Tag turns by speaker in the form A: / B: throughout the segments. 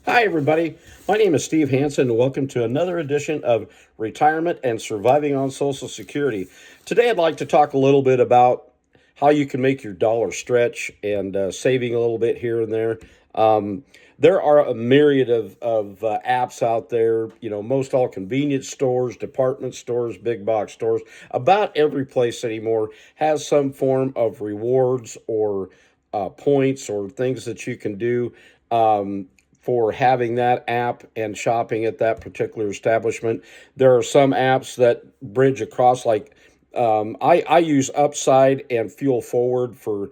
A: Hi, everybody. My name is Steve Hansen, and welcome to another edition of Retirement and Surviving on Social Security. Today, I'd like to talk a little bit about how you can make your dollar stretch and saving a little bit here and there. Um, there are a myriad of apps out there, most all convenience stores, department stores, big box stores. About every place anymore has some form of rewards or points or things that you can do. For having that app and shopping at that particular establishment. There are some apps that bridge across, like I use Upside and Fuel Forward for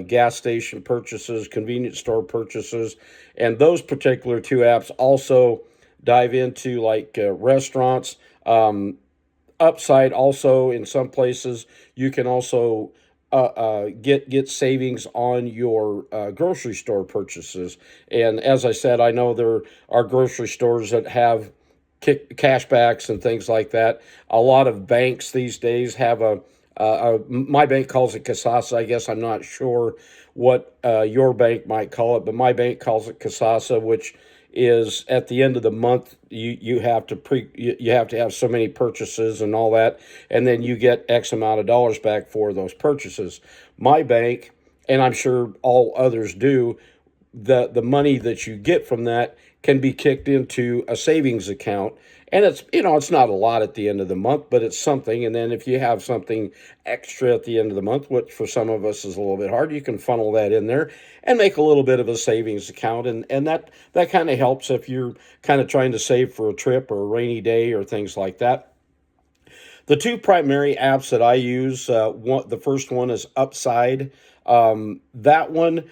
A: gas station purchases, convenience store purchases, and those particular two apps also dive into like restaurants. Upside also in some places you can also get savings on your grocery store purchases. And as I said, I know there are grocery stores that have cashbacks and things like that. A lot of banks these days have my bank calls it Casasa. I guess I'm not sure what your bank might call it, but my bank calls it Casasa, which is at the end of the month you have to you have to have so many purchases and all that, and then you get X amount of dollars back for those purchases. My bank, and I'm sure all others do, the money that you get from that can be kicked into a savings account, and it's not a lot at the end of the month, but it's something. And then if you have something extra at the end of the month, which for some of us is a little bit hard, you can funnel that in there and make a little bit of a savings account. And that kind of helps if you're kind of trying to save for a trip or a rainy day or things like that. The two primary apps that I use, the first one is Upside. That one,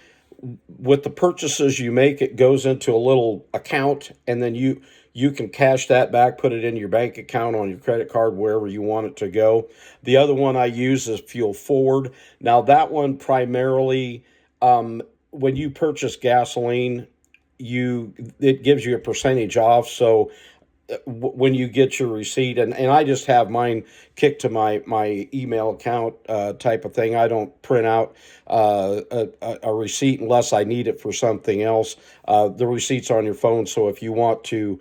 A: with the purchases you make, it goes into a little account, and then you can cash that back, put it in your bank account, on your credit card, wherever you want it to go. The other one I use is Fuel Forward. Now that one primarily, when you purchase gasoline, you it gives you a percentage off. So when you get your receipt, and I just have mine kicked to my email account type of thing. I don't print out a receipt unless I need it for something else. The receipts are on your phone, so if you want to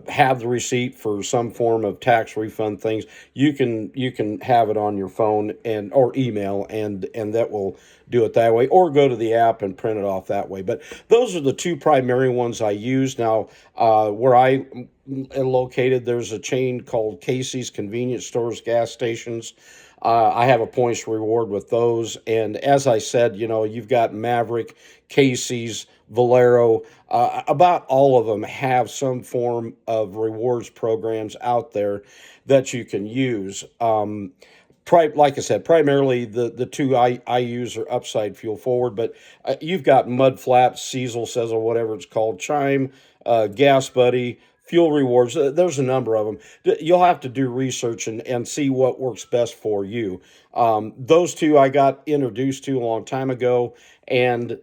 A: have the receipt for some form of tax refund things, you can have it on your phone and or email, and that will do it that way, or go to the app and print it off that way. But those are the two primary ones I use. Now, where I located, there's a chain called Casey's Convenience Stores Gas Stations. I have a points reward with those, and as I said, you've got Maverick, Casey's, Valero. About all of them have some form of rewards programs out there that you can use. Like I said, primarily the two I use are Upside, Fuel Forward, but you've got Mud Flaps, Cecil says, or whatever it's called, Chime, Gas Buddy, Fuel Rewards. There's a number of them. You'll have to do research and see what works best for you. Those two I got introduced to a long time ago, and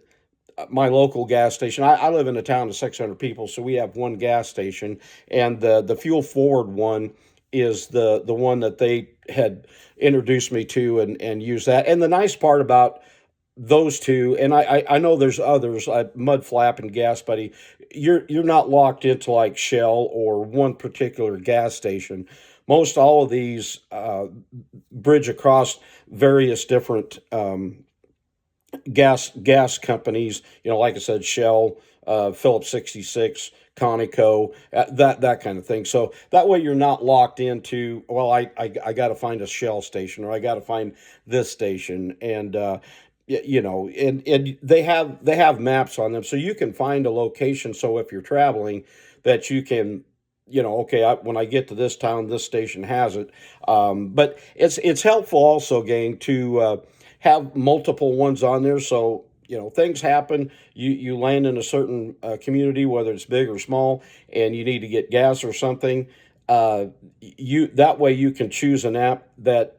A: my local gas station. I live in a town of 600 people, so we have one gas station, and the Fuel Forward one is the one that they had introduced me to, and use that. And the nice part about those two, and I know there's others, Mud Flap and Gas Buddy, you're not locked into like Shell or one particular gas station. Most all of these bridge across various different gas companies. Like I said, Shell, Phillips 66, Conoco, that kind of thing. So that way you're not locked into, well, I got to find a Shell station, or I got to find this station, and and they have maps on them, so you can find a location. So if you're traveling, that you can, okay, when I get to this town, this station has it. But it's helpful also, gang, to have multiple ones on there. So things happen. You land in a certain community, whether it's big or small, and you need to get gas or something. You that way you can choose an app that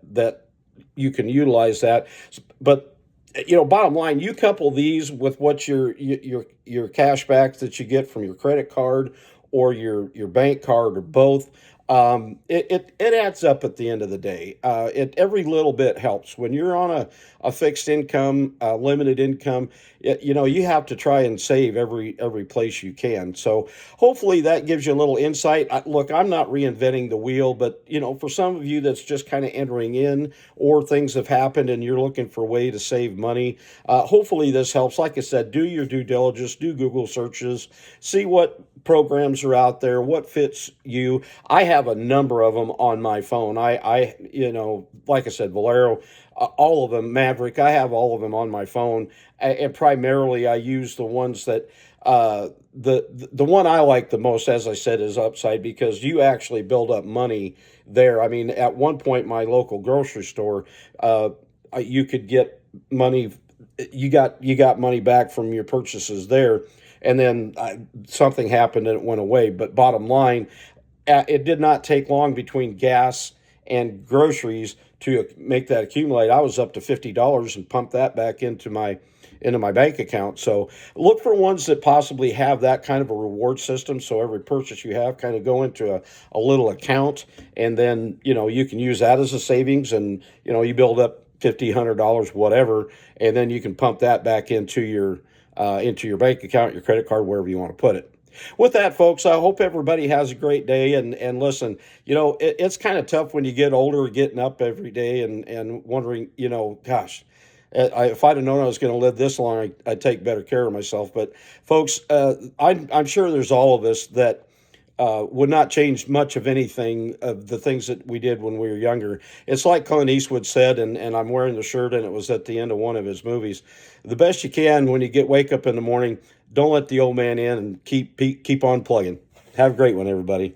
A: you can utilize that. But bottom line, you couple these with what your cash back that you get from your credit card or your bank card, or both. it adds up at the end of the day. Every little bit helps. When you're on a fixed income, limited income, you have to try and save every place you can. So hopefully that gives you a little insight. Look, I'm not reinventing the wheel, but for some of you that's just kind of entering in, or things have happened and you're looking for a way to save money, hopefully this helps. Like I said, do your due diligence, do Google searches, see what programs are out there, what fits you. I have a number of them on my phone. Like I said, Valero, all of them, Maverick, I have all of them on my phone. And primarily I use the ones that, the one I like the most, as I said, is Upside, because you actually build up money there. I mean, at one point, my local grocery store, you could get money. You got money back from your purchases there, and then something happened and it went away. But bottom line, it did not take long between gas and groceries to make that accumulate. I was up to $50 and pumped that back into my bank account. So look for ones that possibly have that kind of a reward system. So every purchase you have kind of go into a little account, and then you can use that as a savings, and you build up $50, $100, whatever, and then you can pump that back into your bank account, your credit card, wherever you want to put it. With that, folks, I hope everybody has a great day. And listen, it's kind of tough when you get older, getting up every day and wondering, gosh, if I'd have known I was going to live this long, I'd take better care of myself. But folks, I'm sure there's all of us that would not change much of anything of the things that we did when we were younger. It's like Clint Eastwood said, and I'm wearing the shirt, and it was at the end of one of his movies. The best you can when you wake up in the morning, don't let the old man in, and keep on plugging. Have a great one, everybody.